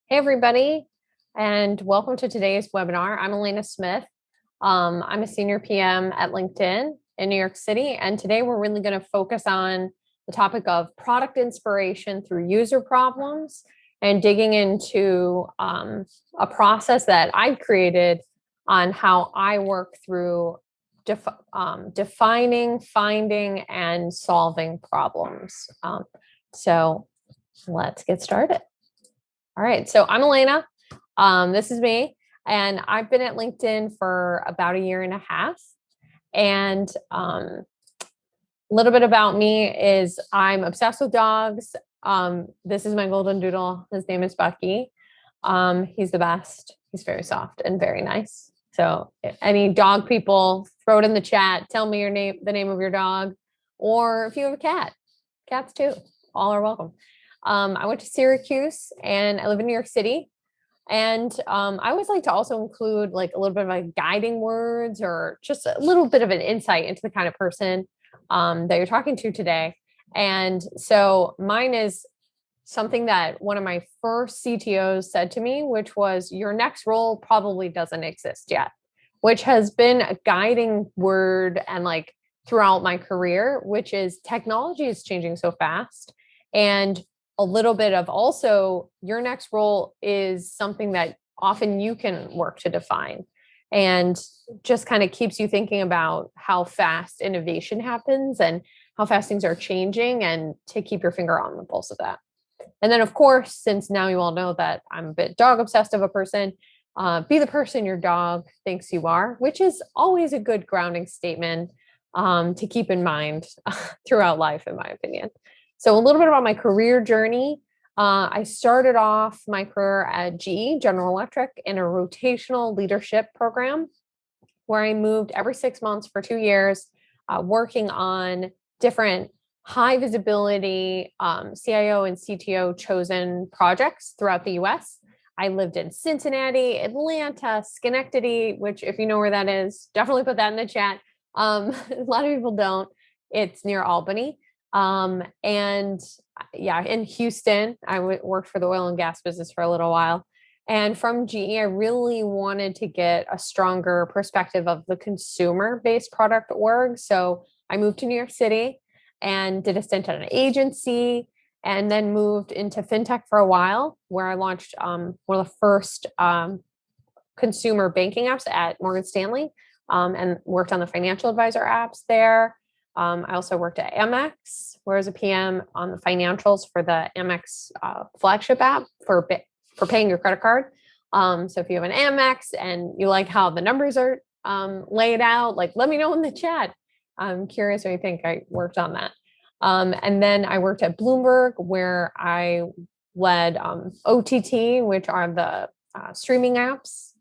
Hey, everybody, and welcome to today's webinar. I'm Alana Smith. I'm a senior PM at LinkedIn in New York City, and today we're really going to focus on the topic of product inspiration through user problems and digging into a process that I've created on how I work through defining, finding, and solving problems. So let's get started. All right, so I'm Alana. This is me, and I've been at LinkedIn for about a year and a half. And a little bit about me is I'm obsessed with dogs. This is my golden doodle. His name is Bucky. He's the best. He's very soft and very nice. So, any dog people, throw it in the chat. Tell me the name of your dog, or if you have a cat, cats too. All are welcome. I went to Syracuse and I live in New York City. And I always like to also include like a little bit of like guiding words or just a little bit of an insight into the kind of person that you're talking to today. And so mine is something that one of my first CTOs said to me, which was, your next role probably doesn't exist yet, which has been a guiding word and like throughout my career, which is technology is changing so fast. And a little bit of also your next role is something that often you can work to define, and just kind of keeps you thinking about how fast innovation happens and how fast things are changing, and to keep your finger on the pulse of that. And then, of course, since now you all know that I'm a bit dog obsessed of a person, be the person your dog thinks you are, which is always a good grounding statement to keep in mind throughout life, in my opinion. So a little bit about my career journey. I started off my career at GE, General Electric, in a rotational leadership program where I moved every 6 months for 2 years, working on different high visibility CIO and CTO chosen projects throughout the US. I lived in Cincinnati, Atlanta, Schenectady, which, if you know where that is, definitely put that in the chat. A lot of people don't. It's near Albany. And yeah, in Houston, I worked for the oil and gas business for a little while. And from GE, I really wanted to get a stronger perspective of the consumer-based product org. So I moved to New York City and did a stint at an agency, and then moved into fintech for a while, where I launched one of the first consumer banking apps at Morgan Stanley, and worked on the financial advisor apps there. I also worked at Amex, where I was a PM on the financials for the Amex flagship app for paying your credit card. So if you have an Amex and you like how the numbers are laid out, like, let me know in the chat. I'm curious what you think. I worked on that. And then I worked at Bloomberg, where I led OTT, which are the streaming apps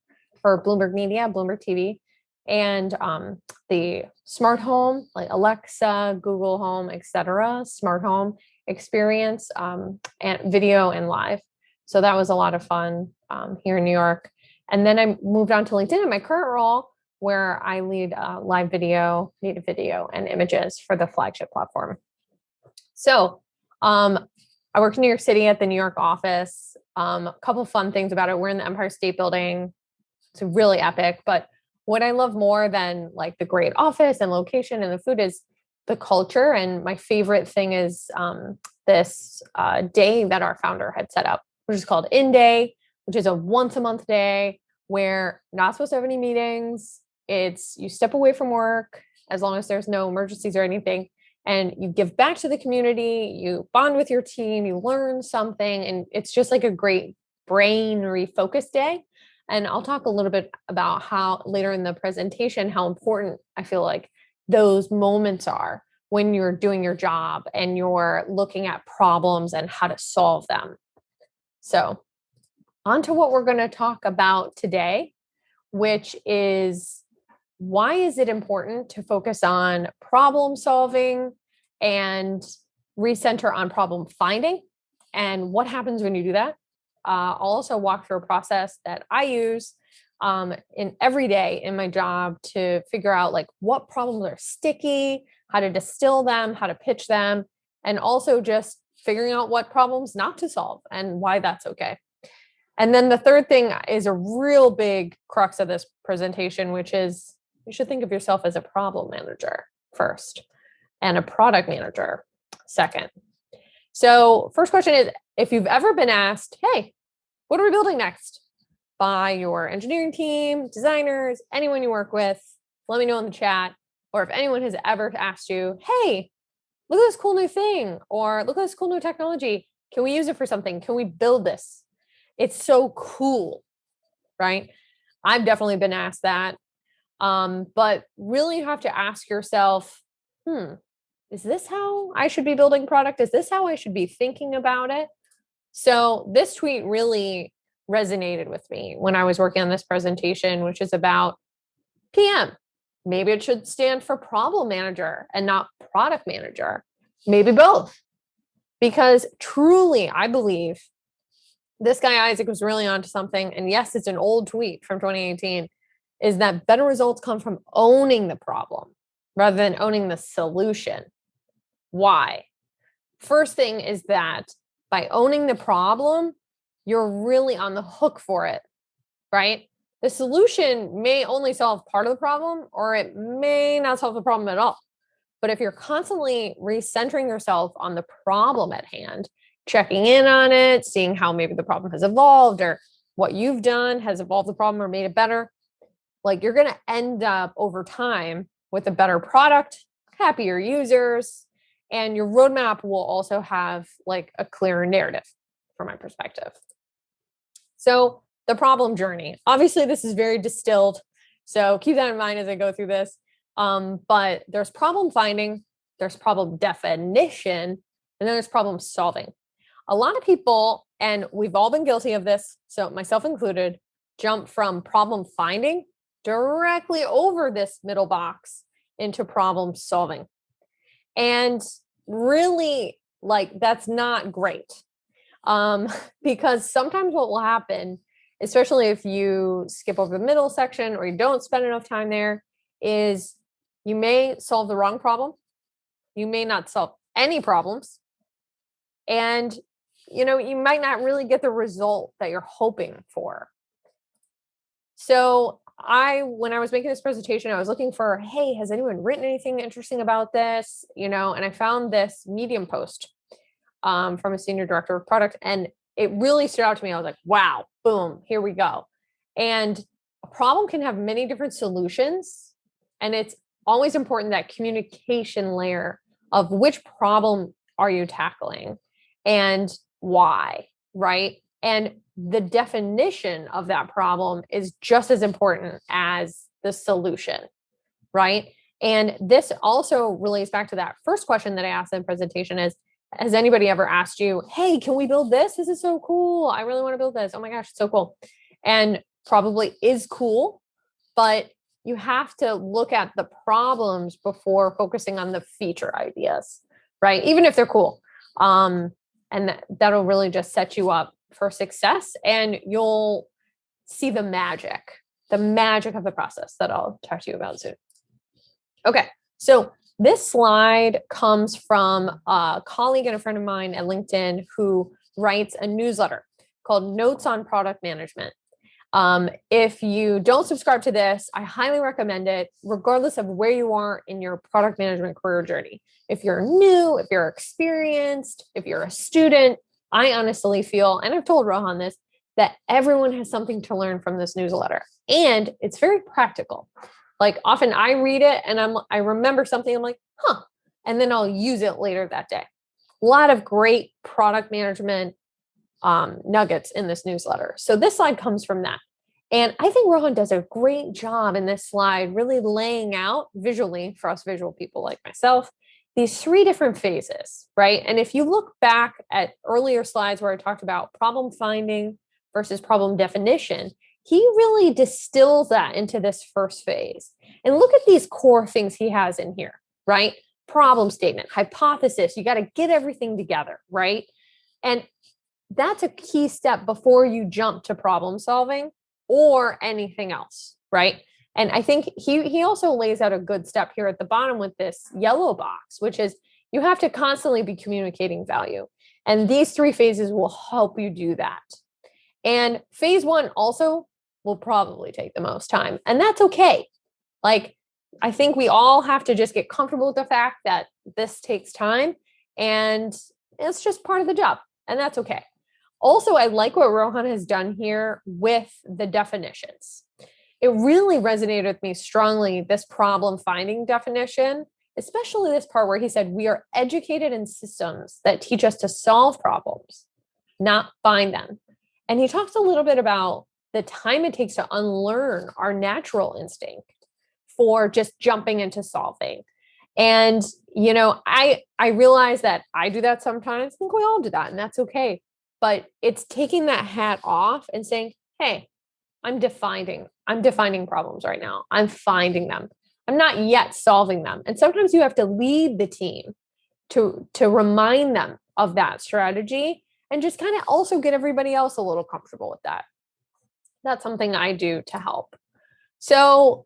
for Bloomberg Media, Bloomberg TV, and the smart home, like Alexa, Google Home, etc., smart home experience, and video and live. So that was a lot of fun here in New York. And then I moved on to LinkedIn in my current role, where I lead live video, native video, and images for the flagship platform. So I work in New York City at the New York office. A couple fun things about it. We're in the Empire State Building. It's really epic. But what I love more than like the great office and location and the food is the culture. And my favorite thing is this day that our founder had set up, which is called In Day, which is a once a month day where not supposed to have any meetings. It's you step away from work as long as there's no emergencies or anything, and you give back to the community, you bond with your team, you learn something, and it's just like a great brain refocus day. And I'll talk a little bit about how later in the presentation, how important I feel like those moments are when you're doing your job and you're looking at problems and how to solve them. So on to what we're going to talk about today, which is, why is it important to focus on problem solving and recenter on problem finding, and what happens when you do that? I'll also walk through a process that I use in every day in my job to figure out like what problems are sticky, how to distill them, how to pitch them, and also just figuring out what problems not to solve and why that's okay. And then the third thing is a real big crux of this presentation, which is you should think of yourself as a problem manager first and a product manager second. So first question is, if you've ever been asked, hey, what are we building next? By your engineering team, designers, anyone you work with, let me know in the chat. Or if anyone has ever asked you, hey, look at this cool new thing, or look at this cool new technology. Can we use it for something? Can we build this? It's so cool, right? I've definitely been asked that. But really you have to ask yourself, is this how I should be building product? Is this how I should be thinking about it? So this tweet really resonated with me when I was working on this presentation, which is about PM. Maybe it should stand for problem manager and not product manager. Maybe both. Because truly, I believe this guy Isaac was really onto something. And yes, it's an old tweet from 2018, is that better results come from owning the problem rather than owning the solution. Why? First thing is that by owning the problem, you're really on the hook for it, right? The solution may only solve part of the problem, or it may not solve the problem at all. But if you're constantly recentering yourself on the problem at hand, checking in on it, seeing how maybe the problem has evolved or what you've done has evolved the problem or made it better, like you're going to end up over time with a better product, happier users, and your roadmap will also have like a clearer narrative from my perspective. So the problem journey, obviously this is very distilled. So keep that in mind as I go through this. But there's problem finding, there's problem definition, and then there's problem solving. A lot of people, and we've all been guilty of this, so myself included, jump from problem finding directly over this middle box into problem solving. And really, like, that's not great. Because sometimes what will happen, especially if you skip over the middle section or you don't spend enough time there, is you may solve the wrong problem. You may not solve any problems. And, you might not really get the result that you're hoping for. So when I was making this presentation, I was looking for, hey, has anyone written anything interesting about this? And I found this Medium post from a senior director of product, and it really stood out to me. I was like, wow, boom, here we go. And a problem can have many different solutions. And it's always important that communication layer of which problem are you tackling and why, right? And the definition of that problem is just as important as the solution, right? And this also relates back to that first question that I asked in the presentation is, has anybody ever asked you, hey, can we build this? This is so cool. I really want to build this. Oh my gosh, it's so cool. And probably is cool, but you have to look at the problems before focusing on the feature ideas, right? Even if they're cool. And that'll really just set you up for success, and you'll see the magic of the process that I'll talk to you about soon. Okay, so this slide comes from a colleague and a friend of mine at LinkedIn who writes a newsletter called Notes on Product Management. If you don't subscribe to this, I highly recommend it, regardless of where you are in your product management career journey. If you're new, if you're experienced, if you're a student, I honestly feel, and I've told Rohan this, that everyone has something to learn from this newsletter. And it's very practical. Like often I read it and I remember something, I'm like, and then I'll use it later that day. A lot of great product management nuggets in this newsletter. So this slide comes from that. And I think Rohan does a great job in this slide, really laying out visually for us visual people like myself, these three different phases, right? And if you look back at earlier slides where I talked about problem finding versus problem definition, he really distills that into this first phase. And look at these core things he has in here, right? Problem statement, hypothesis, you got to get everything together, right? And that's a key step before you jump to problem solving or anything else, right? And I think he also lays out a good step here at the bottom with this yellow box, which is you have to constantly be communicating value. And these three phases will help you do that. And phase one also will probably take the most time. And that's okay. Like, I think we all have to just get comfortable with the fact that this takes time and it's just part of the job. And that's okay. Also, I like what Rohan has done here with the definitions. It really resonated with me strongly, this problem finding definition, especially this part where he said, we are educated in systems that teach us to solve problems, not find them. And he talks a little bit about the time it takes to unlearn our natural instinct for just jumping into solving. And, I realize that I do that sometimes. I think we all do that, and that's okay. But it's taking that hat off and saying, hey, I'm defining problems right now. I'm finding them. I'm not yet solving them. And sometimes you have to lead the team to remind them of that strategy and just kind of also get everybody else a little comfortable with that. That's something I do to help. So,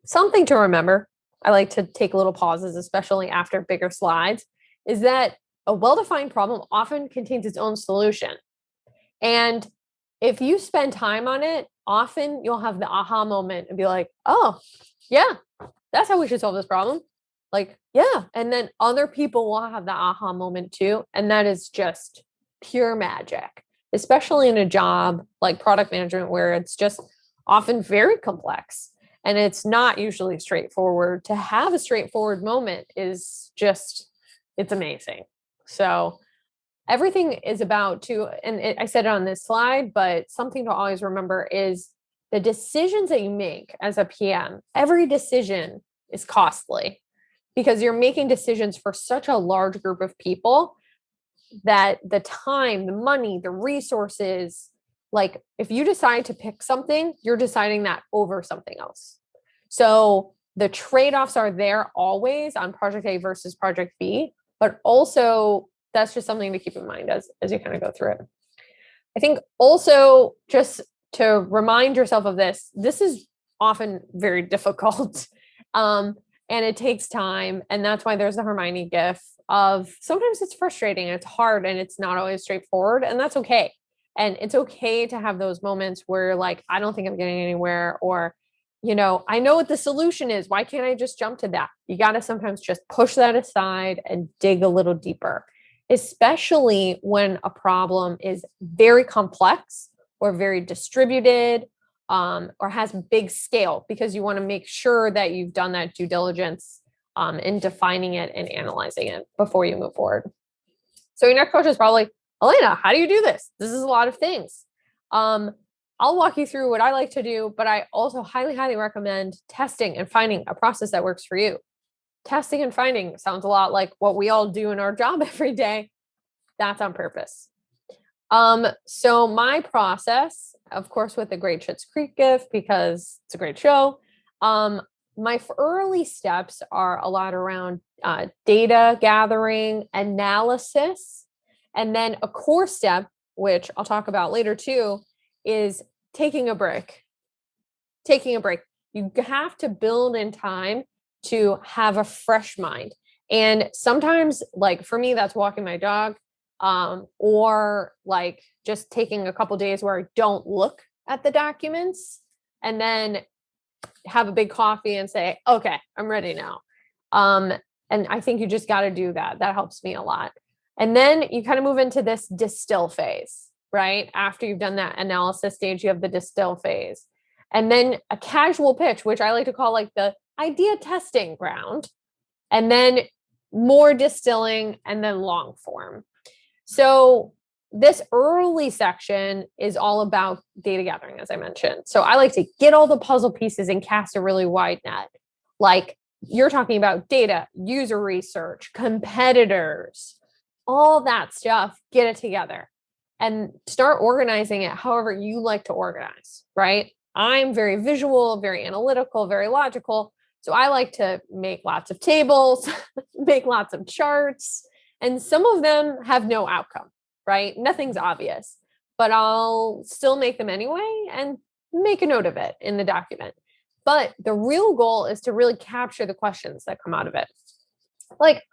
something to remember, I like to take little pauses, especially after bigger slides, is that a well-defined problem often contains its own solution. And if you spend time on it, often you'll have the aha moment and be like, oh, yeah, that's how we should solve this problem. Like, yeah. And then other people will have the aha moment too. And that is just pure magic, especially in a job like product management, where it's just often very complex and it's not usually straightforward. To have a straightforward moment is just, it's amazing. So everything is about I said it on this slide, but something to always remember is the decisions that you make as a PM, every decision is costly because you're making decisions for such a large group of people that the time, the money, the resources, like if you decide to pick something, you're deciding that over something else. So the trade-offs are there always on project A versus project B, but also that's just something to keep in mind as you kind of go through it. I think also just to remind yourself of this is often very difficult. And it takes time. And that's why there's the Hermione gif of sometimes it's frustrating, it's hard, and it's not always straightforward. And that's okay. And it's okay to have those moments where like, I don't think I'm getting anywhere, or, I know what the solution is. Why can't I just jump to that? You got to sometimes just push that aside and dig a little deeper, especially when a problem is very complex or very distributed, or has big scale, because you want to make sure that you've done that due diligence in defining it and analyzing it before you move forward. So your next question is probably, Alana, how do you do this? This is a lot of things. I'll walk you through what I like to do, but I also highly, highly recommend testing and finding a process that works for you. Testing and finding sounds a lot like what we all do in our job every day. That's on purpose. So my process, of course, with the Great Schitt's Creek gif, because it's a great show, my early steps are a lot around data gathering, analysis, and then a core step, which I'll talk about later too, is taking a break. You have to build in time to have a fresh mind. And sometimes, like for me, that's walking my dog, or like just taking a couple days where I don't look at the documents and then have a big coffee and say, okay, I'm ready now. And I think you just got to do that. That helps me a lot. And then you kind of move into this distill phase, right? After you've done that analysis stage, you have the distill phase. And then a casual pitch, which I like to call like the idea testing ground. And then more distilling, and then long form. So this early section is all about data gathering, as I mentioned. So I like to get all the puzzle pieces and cast a really wide net. Like you're talking about data, user research, competitors, all that stuff, get it together and start organizing it however you like to organize, right? I'm very visual, very analytical, very logical. So I like to make lots of tables, make lots of charts, and some of them have no outcome, right? Nothing's obvious, but I'll still make them anyway and make a note of it in the document. But the real goal is to really capture the questions that come out of it. Like,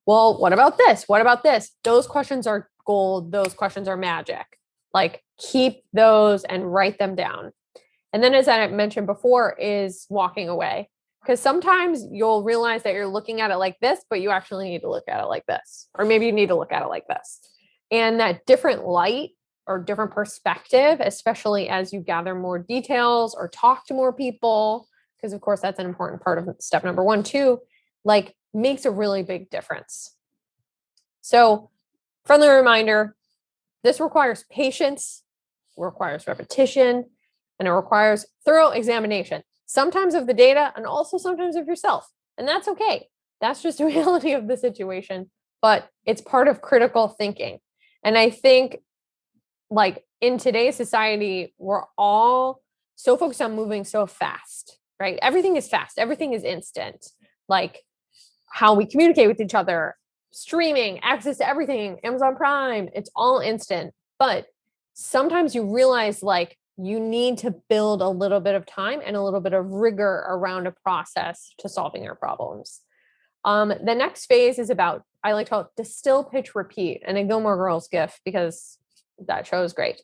well, what about this? What about this? Those questions are gold. Those questions are magic. Like, keep those and write them down. And then, as I mentioned before, is walking away. Because sometimes you'll realize that you're looking at it like this, but you actually need to look at it like this. Or maybe you need to look at it like this. And that different light or different perspective, especially as you gather more details or talk to more people, because of course that's an important part of step number 1 too, like makes a really big difference. So, friendly reminder, this requires patience, requires repetition, and it requires thorough examination, sometimes of the data and also sometimes of yourself. And that's okay. That's just a reality of the situation, but it's part of critical thinking. And I think, like, in today's society, we're all so focused on moving so fast, right? Everything is fast, everything is instant. Like how we communicate with each other, streaming, access to everything, Amazon Prime, it's all instant. But sometimes you realize, like, you need to build a little bit of time and a little bit of rigor around a process to solving your problems. The next phase is about, I like to call it distill, pitch, repeat, and a Gilmore Girls gif because that show is great.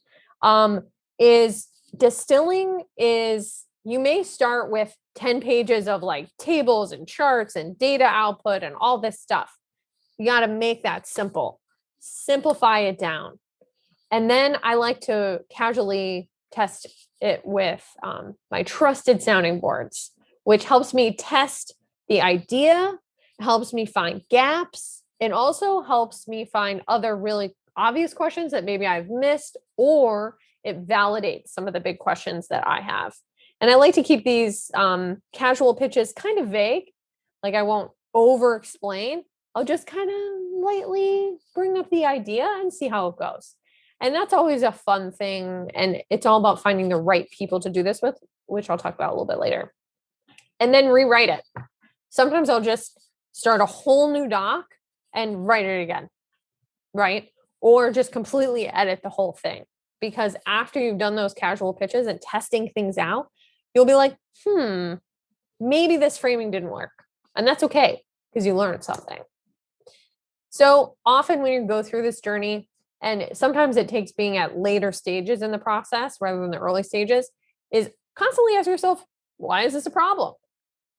Is distilling is, you may start with 10 pages of like tables and charts and data output and all this stuff. You got to make that simple, simplify it down. And then I like to casually test it with my trusted sounding boards, which helps me test the idea, helps me find gaps. It also helps me find other really obvious questions that maybe I've missed, or it validates some of the big questions that I have. And I like to keep these casual pitches kind of vague. Like I won't over explain. I'll just kind of lightly bring up the idea and see how it goes. And that's always a fun thing. And it's all about finding the right people to do this with, which I'll talk about a little bit later. And then rewrite it. Sometimes I'll just start a whole new doc and write it again, right? Or just completely edit the whole thing. Because after you've done those casual pitches and testing things out, you'll be like, maybe this framing didn't work. And that's okay, because you learned something. So often when you go through this journey, and sometimes it takes being at later stages in the process rather than the early stages, is constantly ask yourself, why is this a problem?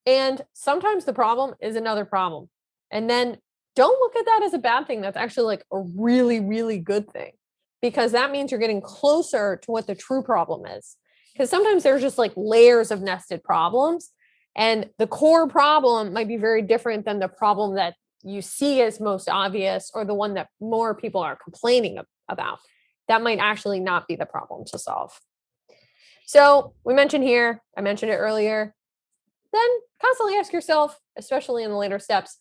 And sometimes the problem is another problem. And then don't look at that as a bad thing. That's actually like a really, really good thing, because that means you're getting closer to what the true problem is. Because sometimes there's just like layers of nested problems, and the core problem might be very different than the problem that you see as most obvious, or the one that more people are complaining about. That might actually not be the problem to solve. So we mentioned here, I mentioned it earlier, then constantly ask yourself, especially in the later steps,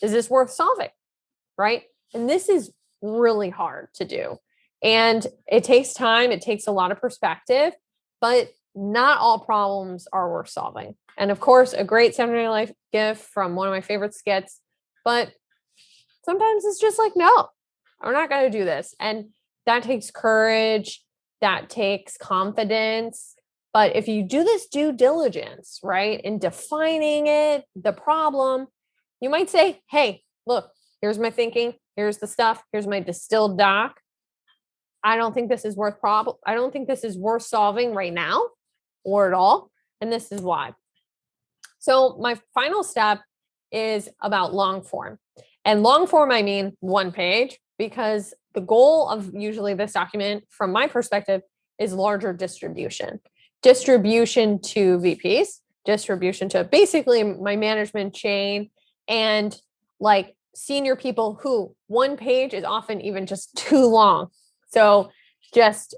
is this worth solving? Right? And this is really hard to do. And it takes time, it takes a lot of perspective, but not all problems are worth solving. And of course, a great Saturday Night Live gif from one of my favorite skits, but sometimes it's just like, no, we're not going to do this. And that takes courage, that takes confidence. But if you do this due diligence, right, in defining it, the problem, you might say, hey, look, here's my thinking, here's the stuff, here's my distilled doc. I don't think this is worth solving right now or at all. And this is why. So my final step is about long form. And long form, I mean 1 page, because the goal of usually this document, from my perspective, is larger distribution. Distribution to VPs, distribution to basically my management chain, and like senior people who 1 page is often even just too long. So just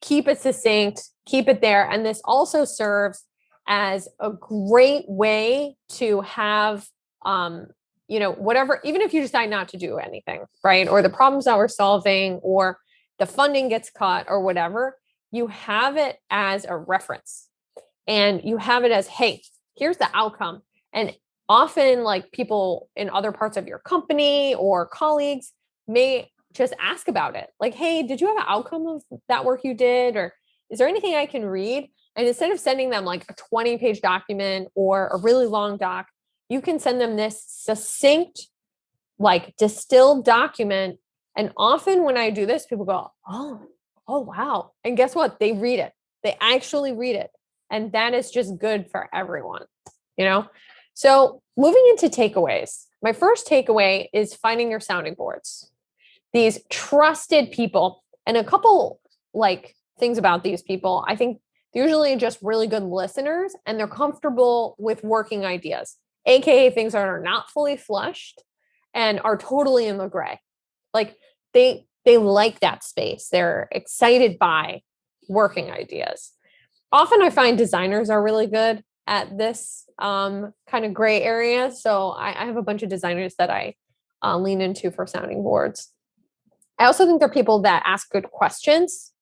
keep it succinct, keep it there. And this also serves as a great way to have, whatever, even if you decide not to do anything, right? Or the problems that we're solving, or the funding gets cut or whatever, you have it as a reference, and you have it as, hey, here's the outcome. And often, like, people in other parts of your company or colleagues may just ask about it. Like, hey, did you have an outcome of that work you did? Or is there anything I can read? And instead of sending them like a 20-page document or a really long doc, you can send them this succinct, like distilled document. And often when I do this, people go, oh, oh, wow. And guess what? They read it. They actually read it. And that is just good for everyone, you know? So moving into takeaways, my first takeaway is finding your sounding boards. These trusted people, and a couple like things about these people, I think they're usually just really good listeners and they're comfortable with working ideas, aka things that are not fully flushed and are totally in the gray. Like they like that space. They're excited by working ideas. Often I find designers are really good at this kind of gray area. So I have a bunch of designers that I lean into for sounding boards. I also think they're people that ask good questions.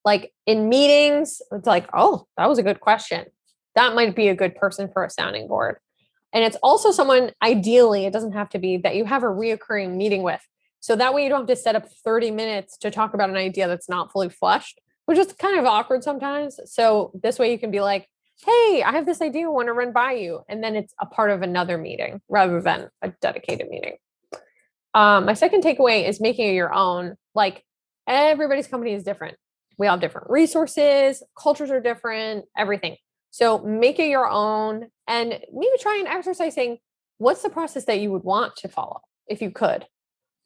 Like in meetings, it's like, oh, that was a good question. That might be a good person for a sounding board. And it's also someone, ideally, it doesn't have to be that you have a reoccurring meeting with. So that way you don't have to set up 30 minutes to talk about an idea that's not fully fleshed, which is kind of awkward sometimes. So this way you can be like, hey, I have this idea I want to run by you. And then it's a part of another meeting rather than a dedicated meeting. My second takeaway is making it your own. Like everybody's company is different. We all have different resources, cultures are different, everything. So make it your own and maybe try and exercise saying, what's the process that you would want to follow if you could?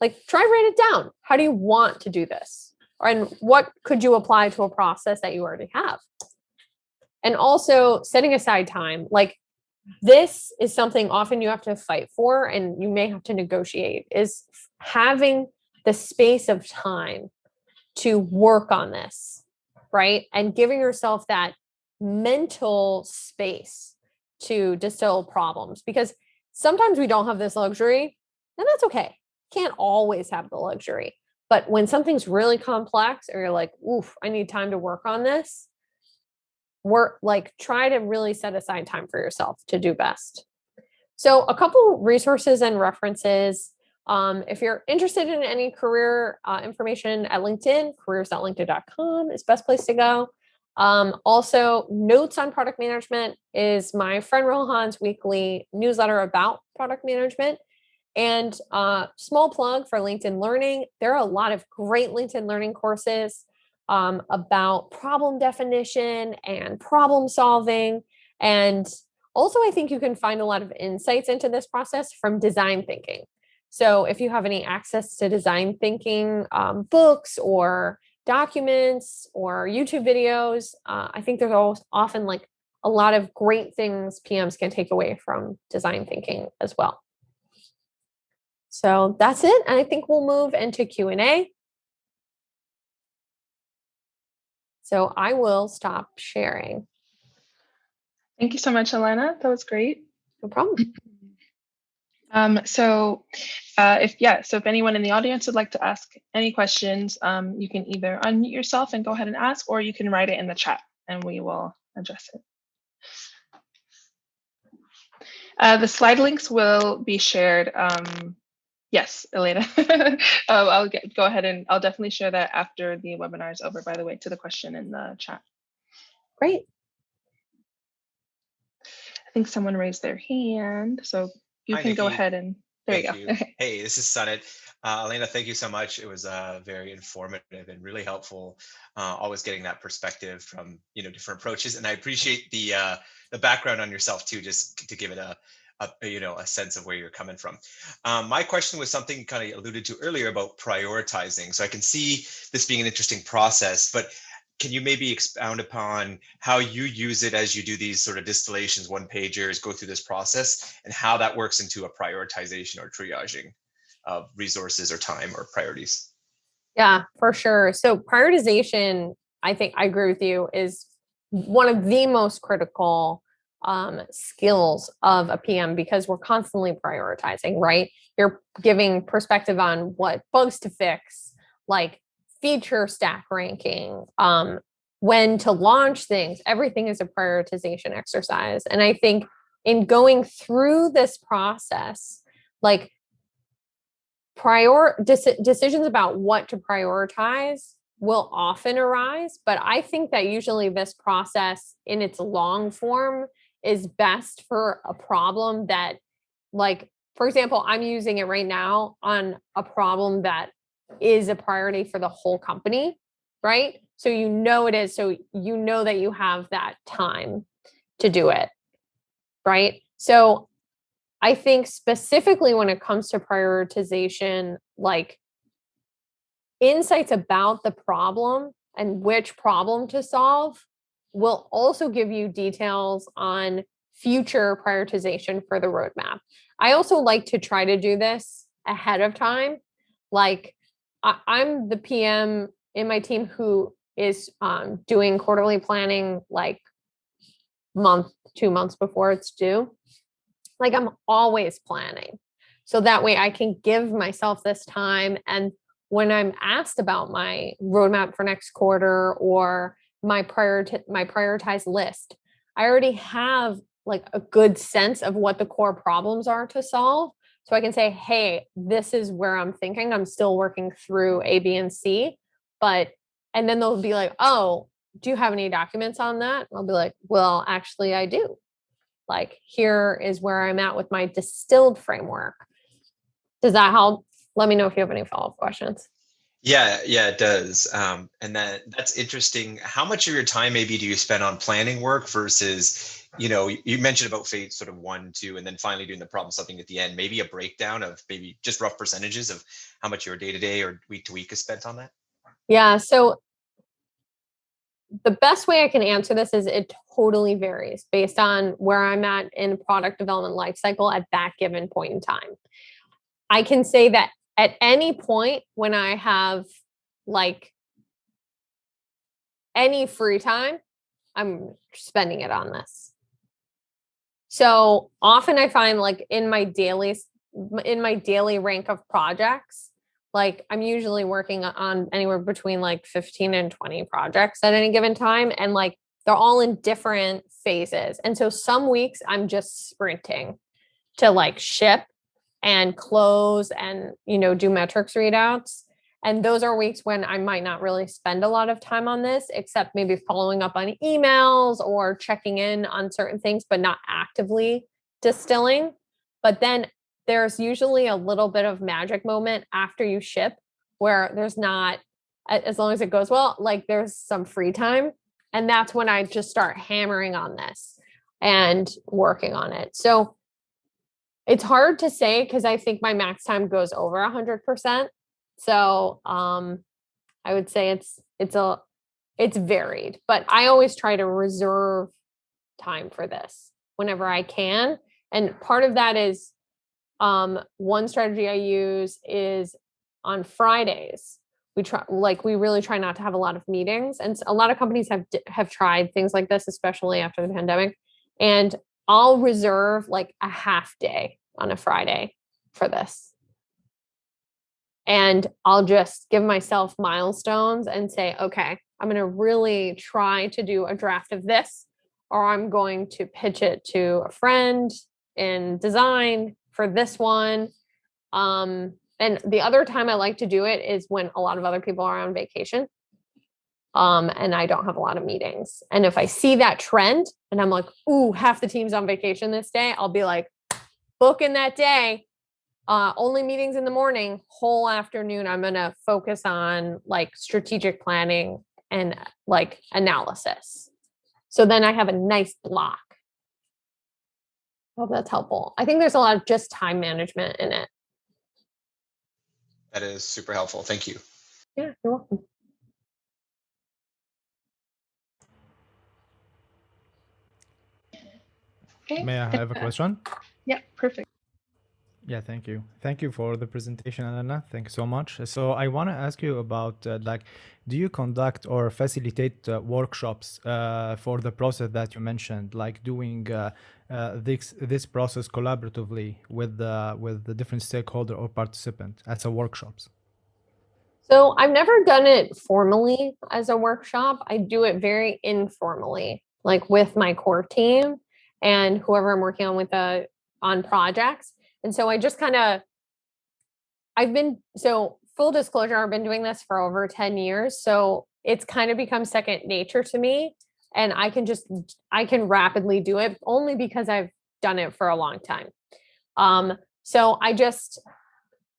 Like try write it down. How do you want to do this? And what could you apply to a process that you already have? And also setting aside time. Like this is something often you have to fight for and you may have to negotiate is having the space of time to work on this, right? And giving yourself that mental space to distill problems because sometimes we don't have this luxury and that's okay. Can't always have the luxury. But when something's really complex or you're like, oof, I need time to work on this, work like try to really set aside time for yourself to do best. So a couple resources and references. If you're interested in any career information at LinkedIn, careers.linkedin.com is best place to go. Also, Notes on Product Management is my friend Rohan's weekly newsletter about product management. And small plug for LinkedIn Learning. There are a lot of great LinkedIn Learning courses about problem definition and problem solving. And also, I think you can find a lot of insights into this process from design thinking. So if you have any access to design thinking books or documents or YouTube videos, I think there's often like a lot of great things PMs can take away from design thinking as well. So that's it. And I think we'll move into Q&A. So I will stop sharing. Thank you so much, Alana. That was great. No problem. So if anyone in the audience would like to ask any questions, you can either unmute yourself and go ahead and ask, or you can write it in the chat and we will address it. The slide links will be shared. Yes, Elena. Go ahead and I'll definitely share that after the webinar is over, by the way, to the question in the chat. Great. I think someone raised their hand, so you can go ahead and there you go. Okay. Hey, this is Sunit. Elena, thank you so much. It was very informative and really helpful. Always getting that perspective from different approaches, and I appreciate the background on yourself too, just to give it a sense of where you're coming from. My question was something you kind of alluded to earlier about prioritizing. So I can see this being an interesting process, but can you maybe expound upon how you use it as you do these sort of distillations, one pagers, go through this process, and how that works into a prioritization or triaging of resources or time or priorities? Yeah, for sure. So prioritization, I think I agree with you, is one of the most critical skills of a PM because we're constantly prioritizing, right? You're giving perspective on what bugs to fix, like feature stack ranking, when to launch things. Everything is a prioritization exercise. And I think in going through this process, like decisions about what to prioritize will often arise, but I think that usually this process in its long form is best for a problem that, like, for example, I'm using it right now on a problem that is a priority for the whole company. right? So you know it is, so you know that you have that time to do it, right? So I think specifically when it comes to prioritization, like insights about the problem and which problem to solve will also give you details on future prioritization for the roadmap. I also like to try to do this ahead of time. Like I'm the PM in my team who is doing quarterly planning like month, 2 months before it's due. Like I'm always planning. So that way I can give myself this time. And when I'm asked about my roadmap for next quarter or my prioritized list, I already have like a good sense of what the core problems are to solve. So I can say, hey, this is where I'm thinking. I'm still working through A, B, and C. And then they'll be like, oh, do you have any documents on that? I'll be like, well, actually, I do. Like, here is where I'm at with my distilled framework. Does that help? Let me know if you have any follow-up questions. Yeah, it does. And that's interesting. How much of your time maybe do you spend on planning work versus, you mentioned about phase sort of 1, 2, and then finally doing the problem solving at the end, maybe a breakdown of maybe just rough percentages of how much your day-to-day or week-to-week is spent on that? Yeah, so the best way I can answer this is it totally varies based on where I'm at in product development lifecycle at that given point in time. I can say that at any point when I have like any free time, I'm spending it on this. So often I find like in my daily rank of projects, like I'm usually working on anywhere between like 15 and 20 projects at any given time. And like they're all in different phases. And so some weeks I'm just sprinting to like ship and close and, do metrics readouts. And those are weeks when I might not really spend a lot of time on this, except maybe following up on emails or checking in on certain things, but not actively distilling. But then there's usually a little bit of magic moment after you ship where there's not, as long as it goes well, like there's some free time. And that's when I just start hammering on this and working on it. So it's hard to say because I think my max time goes over 100%. So I would say it's varied, but I always try to reserve time for this whenever I can. And part of that is one strategy I use is on Fridays. We really try not to have a lot of meetings, and a lot of companies have tried things like this, especially after the pandemic. And I'll reserve like a half day on a Friday for this. And I'll just give myself milestones and say, okay, I'm going to really try to do a draft of this, or I'm going to pitch it to a friend in design for this one. And the other time I like to do it is when a lot of other people are on vacation. And I don't have a lot of meetings. And if I see that trend and I'm like, ooh, half the team's on vacation this day, I'll be like, book in that day. Only meetings in the morning, whole afternoon. I'm going to focus on like strategic planning and like analysis. So then I have a nice block. Hope that's helpful. I think there's a lot of just time management in it. That is super helpful. Thank you. Yeah, you're welcome. Okay. May I have a question? Yeah, perfect. Yeah, thank you. Thank you for the presentation, Alana. Thank you so much. So I want to ask you about do you conduct or facilitate workshops for the process that you mentioned, like doing this process collaboratively with the different stakeholder or participant as a workshops? So I've never done it formally as a workshop. I do it very informally, like with my core team and whoever I'm working on on projects. And so I just full disclosure, I've been doing this for over 10 years. So it's kind of become second nature to me. And I can rapidly do it only because I've done it for a long time. So I just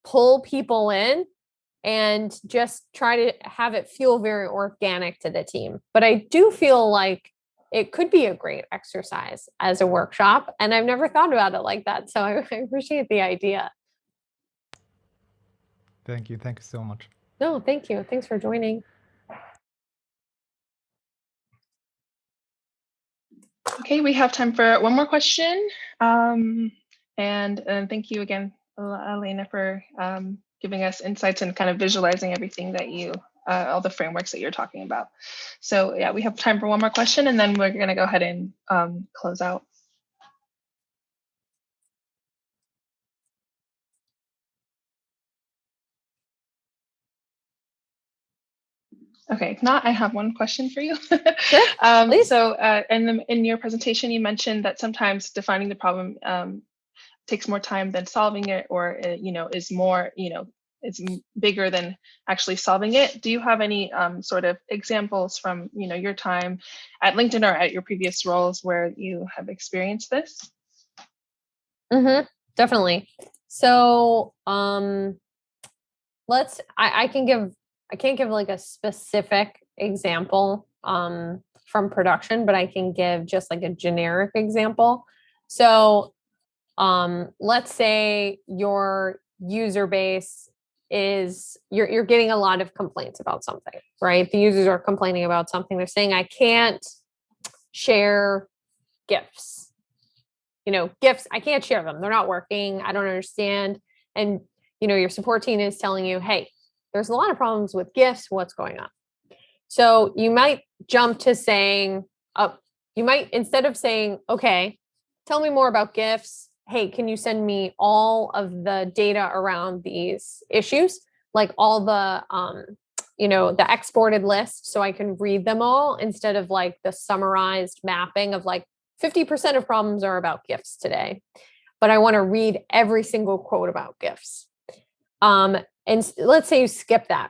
pull people in and just try to have it feel very organic to the team. But I do feel like it could be a great exercise as a workshop. And I've never thought about it like that. So I appreciate the idea. Thank you. Thank you so much. No, thank you. Thanks for joining. Okay, we have time for one more question. And thank you again, Alana, for giving us insights and kind of visualizing everything that you, all the frameworks that you're talking about. So yeah, we have time for one more question, and then we're going to go ahead and close out. Okay, if not, I have one question for you. Sure, please. So in your presentation, you mentioned that sometimes defining the problem takes more time than solving it, or is more, it's bigger than actually solving it. Do you have any sort of examples from your time at LinkedIn or at your previous roles where you have experienced this? Definitely. So I can't give like a specific example from production, but I can give just like a generic example. So let's say your user base is you're getting a lot of complaints about something, right? The users are complaining about something. They're saying, I can't share GIFs. GIFs, I can't share them. They're not working. I don't understand. And your support team is telling you, hey, there's a lot of problems with GIFs. What's going on? So you might jump to saying, instead of saying, okay, tell me more about GIFs. Hey, can you send me all of the data around these issues? Like all the, the exported list so I can read them all instead of like the summarized mapping of like 50% of problems are about GIFs today. But I want to read every single quote about GIFs. And let's say you skip that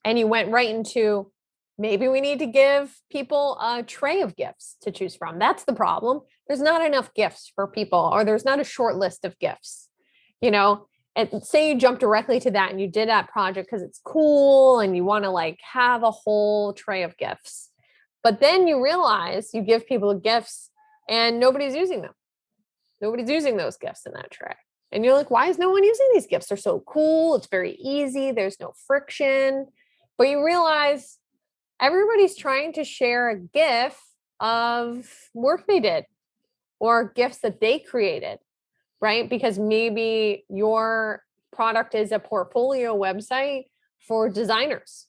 and you went right into, maybe we need to give people a tray of GIFs to choose from. That's the problem. There's not enough GIFs for people, or there's not a short list of GIFs, and say you jump directly to that and you did that project because it's cool and you want to like have a whole tray of GIFs. But then you realize you give people GIFs and nobody's using them. Nobody's using those GIFs in that tray. And you're like, why is no one using these GIFs? They're so cool. It's very easy. There's no friction. But you realize everybody's trying to share a GIF of work they did or GIFs that they created, right? Because maybe your product is a portfolio website for designers,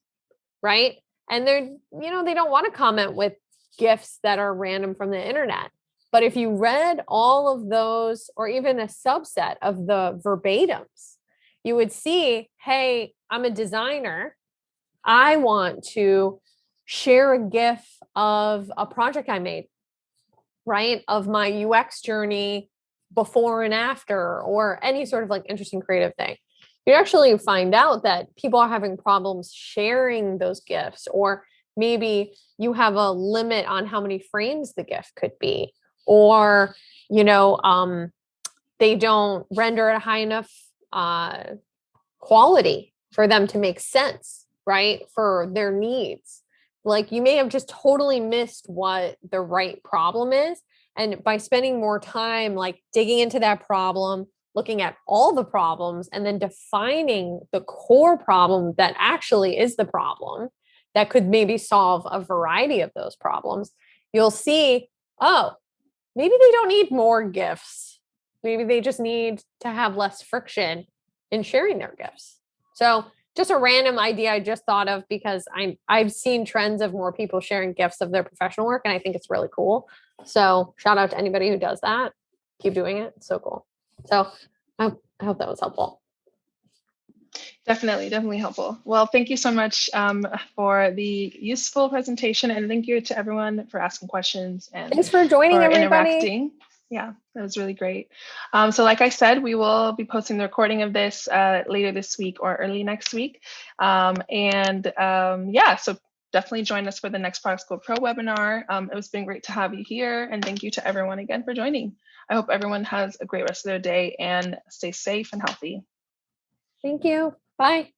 right? And they're, they don't want to comment with GIFs that are random from the internet. But if you read all of those, or even a subset of the verbatims, you would see, hey, I'm a designer. I want to share a GIF of a project I made, right? Of my UX journey before and after, or any sort of like interesting creative thing. You actually find out that people are having problems sharing those GIFs, or maybe you have a limit on how many frames the GIF could be, or, they don't render at a high enough quality for them to make sense, right? For their needs. Like you may have just totally missed what the right problem is. And by spending more time, like digging into that problem, looking at all the problems, and then defining the core problem that actually is the problem that could maybe solve a variety of those problems, you'll see, oh, maybe they don't need more GIFs. Maybe they just need to have less friction in sharing their GIFs. So just a random idea I just thought of because I've seen trends of more people sharing GIFs of their professional work, and I think it's really cool. So shout out to anybody who does that. Keep doing it. It's so cool. So I hope that was helpful. Definitely helpful. Well, thank you so much for the useful presentation, and thank you to everyone for asking questions and thanks for joining, everybody. Interacting. Yeah, that was really great. So like I said, we will be posting the recording of this later this week or early next week. Yeah, so definitely join us for the next Product School Pro webinar. It was been great to have you here, and thank you to everyone again for joining. I hope everyone has a great rest of their day and stay safe and healthy. Thank you. Bye.